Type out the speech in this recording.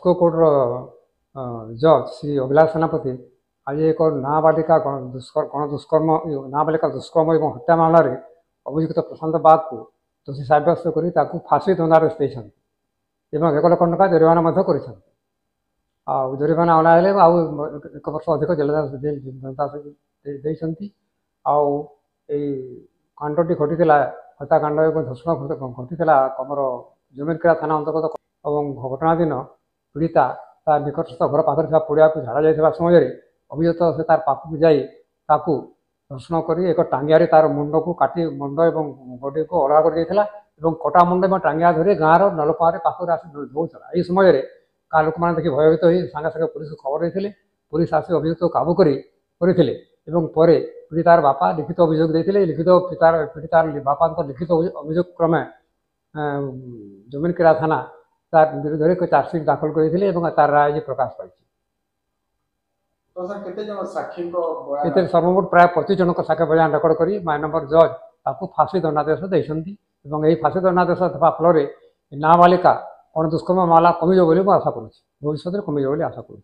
POCSO कोर्टर जज श्री अभिलाष सेनापति आज एक नाबालिका गण दुष्कर्म नाबालिका दुष्कर्म और हत्या मामलें अभियुक्त प्रशांत बाग को दोषी सब्यस्त कर फांसी दंडादेश देते 1 लाख टंका जरिमाना जरिमाना अणाइले एक वर्ष अधिक जेल कांडटी घटी हत्याकांड और धर्षण घटी कमर जमीनकेरा थाना अंतर्गत और घटना दिन पीड़िता तार निकटस्थ घर पाखे पड़िया को झाड़ा जा समय अभियुक्त से तार पाखक जा दर्शन कर एक टांगिया तार मुंड को काटी मुंड और बॉडी को अलग कर कटा मुंड और टांगिया धरी गाँव नलकुआ पाखे आस धोला यही समय गाँ लोक मैंने देखिए भयभीत हो सागे सागे पुलिस को खबर देते पुलिस आसी अभियुक्त काबू करते पीड़ितार बापा लिखित अभियोग देते लिखित पीड़ितार बापा लिखित अभियोग क्रमे जमीनकेरा थाना तार विरुद्ध में चार्जसीट दाखल करते तार राय प्रकाश पाई सर्वमोट प्राय 25 जन साक्ष्य बयान रेकर्ड कर माननीय जज फांसी दंडादेश देते फांसी दंडादेश देवा फल नाबालिका गण दुष्कर्म मामला कमिज आशा करुँच भविष्य में कमिज आशा करुँ।